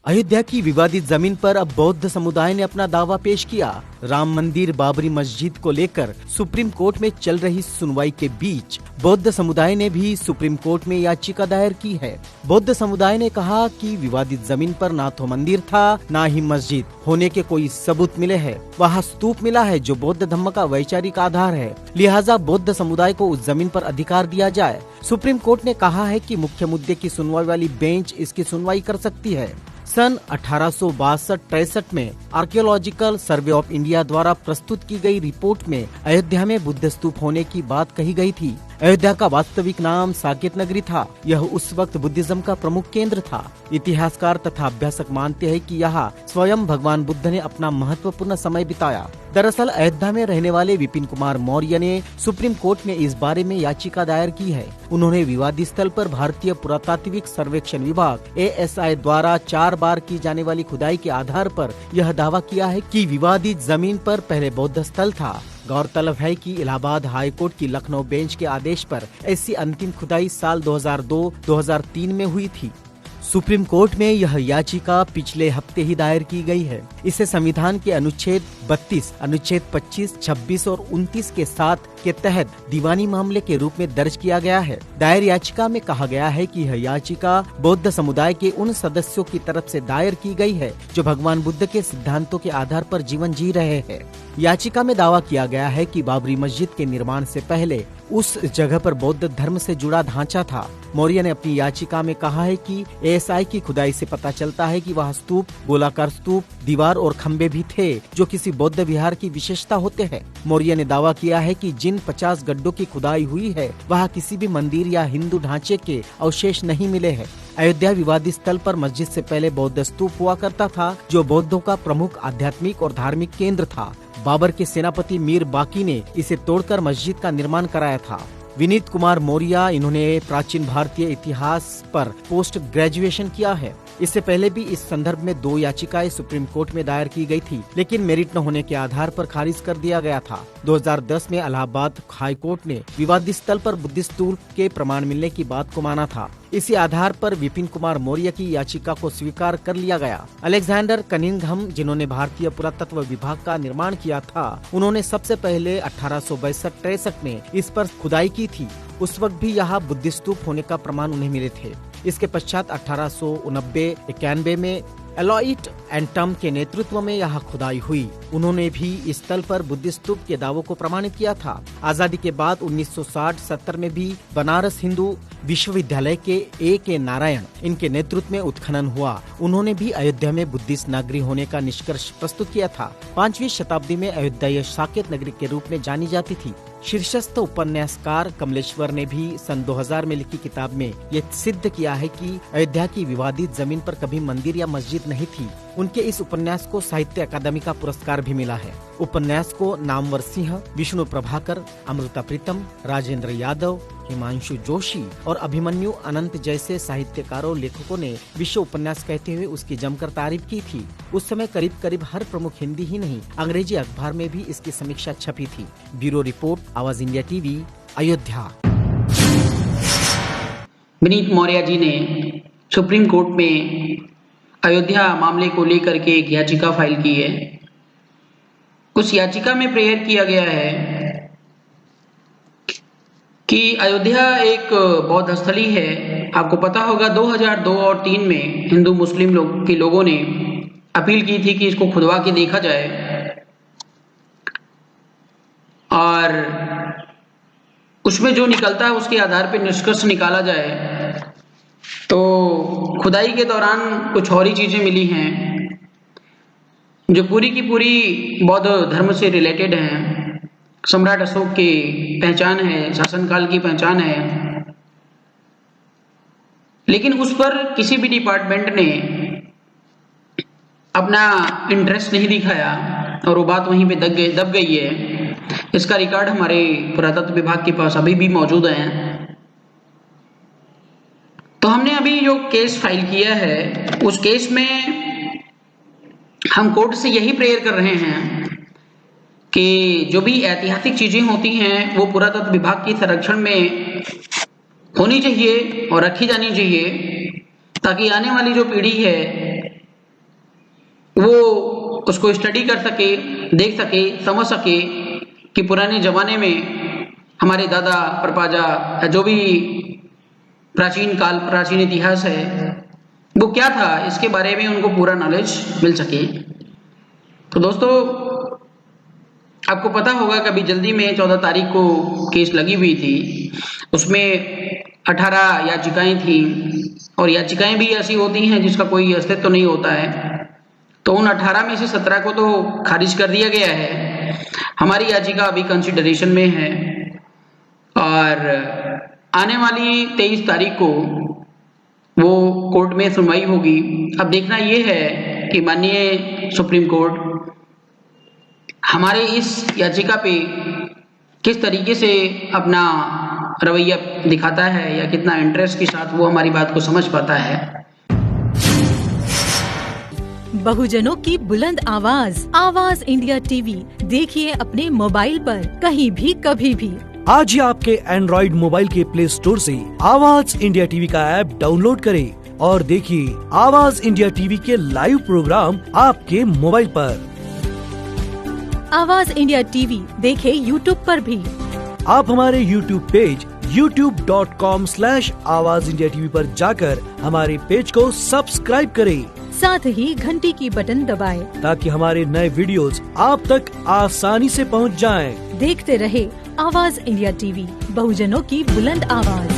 अयोध्या की विवादित जमीन पर अब बौद्ध समुदाय ने अपना दावा पेश किया। राम मंदिर बाबरी मस्जिद को लेकर सुप्रीम कोर्ट में चल रही सुनवाई के बीच बौद्ध समुदाय ने भी सुप्रीम कोर्ट में याचिका दायर की है। बौद्ध समुदाय ने कहा कि विवादित जमीन पर ना तो मंदिर था, ना ही मस्जिद होने के कोई सबूत मिले हैं। वहाँ स्तूप मिला है जो बौद्ध धर्म का वैचारिक आधार है, लिहाजा बौद्ध समुदाय को उस जमीन पर अधिकार दिया जाए। सुप्रीम कोर्ट ने कहा है कि मुख्य मुद्दे की सुनवाई वाली बेंच इसकी सुनवाई कर सकती है। सन 1862-63 में आर्कियोलॉजिकल सर्वे ऑफ इंडिया द्वारा प्रस्तुत की गई रिपोर्ट में अयोध्या में बुद्ध स्तूप होने की बात कही गई थी। अयोध्या का वास्तविक नाम साकेत नगरी था। यह उस वक्त बुद्धिज्म का प्रमुख केंद्र था। इतिहासकार तथा अभ्यासक मानते हैं कि यहाँ स्वयं भगवान बुद्ध ने अपना महत्वपूर्ण समय बिताया। दरअसल अयोध्या में रहने वाले विपिन कुमार मौर्य ने सुप्रीम कोर्ट में इस बारे में याचिका दायर की है। उन्होंने विवादित स्थल पर भारतीय पुरातात्विक सर्वेक्षण विभाग ASI द्वारा 4 बार की जाने वाली खुदाई के आधार पर यह दावा किया है कि विवादित जमीन पर पहले बौद्ध स्थल था। गौरतलब है कि इलाहाबाद हाई कोर्ट की लखनऊ बेंच के आदेश पर ऐसी अंतिम खुदाई साल 2002-2003 में हुई थी। सुप्रीम कोर्ट में यह याचिका पिछले हफ्ते ही दायर की गई है। इसे संविधान के अनुच्छेद 32, अनुच्छेद 25, 26 और 29 के साथ के तहत दीवानी मामले के रूप में दर्ज किया गया है। दायर याचिका में कहा गया है कि यह याचिका बौद्ध समुदाय के उन सदस्यों की तरफ से दायर की गई है जो भगवान बुद्ध के सिद्धांतों के आधार पर जीवन जी रहे हैं। याचिका में दावा किया गया है कि बाबरी मस्जिद के निर्माण से पहले उस जगह पर बौद्ध धर्म से जुड़ा ढांचा था। मौर्य ने अपनी याचिका में कहा है कि ASI की खुदाई से पता चलता है कि वह स्तूप, गोलाकार स्तूप, दीवार और खम्भे भी थे जो किसी बौद्ध विहार की विशेषता होते हैं। मौर्य ने दावा किया है कि जिन 50 गड्ढों की खुदाई हुई है वहाँ किसी भी मंदिर या हिंदू ढांचे के अवशेष नहीं मिले हैं। अयोध्या विवादित स्थल पर मस्जिद से पहले बौद्ध स्तूप हुआ करता था जो बौद्धों का प्रमुख आध्यात्मिक और धार्मिक केंद्र था। बाबर के सेनापति मीर बाकी ने इसे तोड़कर मस्जिद का निर्माण कराया था। विनीत कुमार मौर्य, इन्होंने प्राचीन भारतीय इतिहास पर पोस्ट ग्रेजुएशन किया है। इससे पहले भी इस संदर्भ में 2 याचिकाएं सुप्रीम कोर्ट में दायर की गई थी, लेकिन मेरिट न होने के आधार पर खारिज कर दिया गया था। 2010 में इलाहाबाद हाई कोर्ट ने विवादित स्थल पर बुद्धिस्ट स्तूप के प्रमाण मिलने की बात को माना था। इसी आधार पर विपिन कुमार मौर्य की याचिका को स्वीकार कर लिया गया। अलेक्जेंडर कनिंघम, जिन्होंने भारतीय पुरातत्व विभाग का निर्माण किया था, उन्होंने सबसे पहले 1862-63 में इस पर खुदाई की थी। उस वक्त भी यहाँ बुद्धिस्ट स्तूप होने का प्रमाण उन्हें मिले थे। इसके पश्चात 1889-91 में एलॉइट एंटम के नेतृत्व में यहाँ खुदाई हुई। उन्होंने भी इस स्थल पर बुद्धिस्ट स्तूप के दावों को प्रमाणित किया था। आजादी के बाद 1960-70 में भी बनारस हिंदू विश्वविद्यालय के A.K. नारायण, इनके नेतृत्व में उत्खनन हुआ। उन्होंने भी अयोध्या में बुद्धिस्ट नगरी होने का निष्कर्ष प्रस्तुत किया था। 5वीं शताब्दी में अयोध्या साकेत नगरी के रूप में जानी जाती थी। शीर्षस्थ उपन्यासकार कमलेश्वर ने भी सन 2000 में लिखी किताब में ये सिद्ध किया है कि अयोध्या की विवादित जमीन पर कभी मंदिर या मस्जिद नहीं थी। उनके इस उपन्यास को साहित्य अकादमी का पुरस्कार भी मिला है। उपन्यास को नामवर सिंह, विष्णु प्रभाकर, अमृता प्रीतम, राजेंद्र यादव, हिमांशु जोशी और अभिमन्यु अनंत जैसे साहित्यकारों लेखकों ने विश्व उपन्यास कहते हुए उसकी जमकर तारीफ की थी। उस समय करीब करीब हर प्रमुख हिंदी ही नहीं, अंग्रेजी अखबार में भी इसकी समीक्षा छपी थी। ब्यूरो रिपोर्ट, आवाज इंडिया टीवी, अयोध्या। विनीत मौर्य जी ने सुप्रीम कोर्ट में अयोध्या मामले को लेकर के एक याचिका फाइल की है। उस याचिका में प्रेयर किया गया है कि अयोध्या एक बौद्ध स्थली है। आपको पता होगा 2002 और 3 में हिंदू मुस्लिम लोगों ने अपील की थी कि इसको खुदवा के देखा जाए और उसमें जो निकलता है उसके आधार पर निष्कर्ष निकाला जाए। तो खुदाई के दौरान कुछ और ही चीजें मिली हैं जो पूरी की पूरी बौद्ध धर्म से रिलेटेड हैं। सम्राट अशोक की पहचान है, शासनकाल की पहचान है, लेकिन उस पर किसी भी डिपार्टमेंट ने अपना इंटरेस्ट नहीं दिखाया और वो बात वहीं पे दब गई है। इसका रिकॉर्ड हमारे पुरातत्व विभाग के पास अभी भी मौजूद है। तो हमने अभी जो केस फाइल किया है उस केस में हम कोर्ट से यही प्रेयर कर रहे हैं कि जो भी ऐतिहासिक चीजें होती हैं वो पुरातत्व विभाग की संरक्षण में होनी चाहिए और रखी जानी चाहिए, ताकि आने वाली जो पीढ़ी है वो उसको स्टडी कर सके, देख सके, समझ सके कि पुराने जमाने में हमारे दादा परपाजा जो भी प्राचीन इतिहास है वो क्या था, इसके बारे में उनको पूरा नॉलेज मिल सके। तो दोस्तों, आपको पता होगा कभी जल्दी में 14 तारीख को केस लगी हुई थी, उसमें 18 याचिकाएं थी और याचिकाएं भी ऐसी होती हैं जिसका कोई अस्तित्व तो नहीं होता है। तो उन 18 में से 17 को तो खारिज कर दिया गया है। हमारी याचिका अभी कंसिडरेशन में है और आने वाली 23 तारीख को वो कोर्ट में सुनवाई होगी। अब देखना ये है कि माननीय सुप्रीम कोर्ट हमारे इस याचिका पे किस तरीके से अपना रवैया दिखाता है या कितना इंटरेस्ट के साथ वो हमारी बात को समझ पाता है। बहुजनों की बुलंद आवाज, आवाज इंडिया टीवी देखिए अपने मोबाइल पर कहीं भी कभी भी। आज ही आपके एंड्रॉइड मोबाइल के प्ले स्टोर से आवाज इंडिया टीवी का ऐप डाउनलोड करें और देखिए आवाज इंडिया टीवी के लाइव प्रोग्राम आपके मोबाइल पर। आवाज इंडिया टीवी देखे यूट्यूब पर भी। आप हमारे यूट्यूब पेज youtube.com/आवाज इंडिया टीवी पर जाकर हमारे पेज को सब्सक्राइब करें, साथ ही घंटी की बटन दबाएं ताकि हमारे नए वीडियोस आप तक आसानी से पहुंच जाएं। देखते रहे आवाज इंडिया टीवी, बहुजनों की बुलंद आवाज।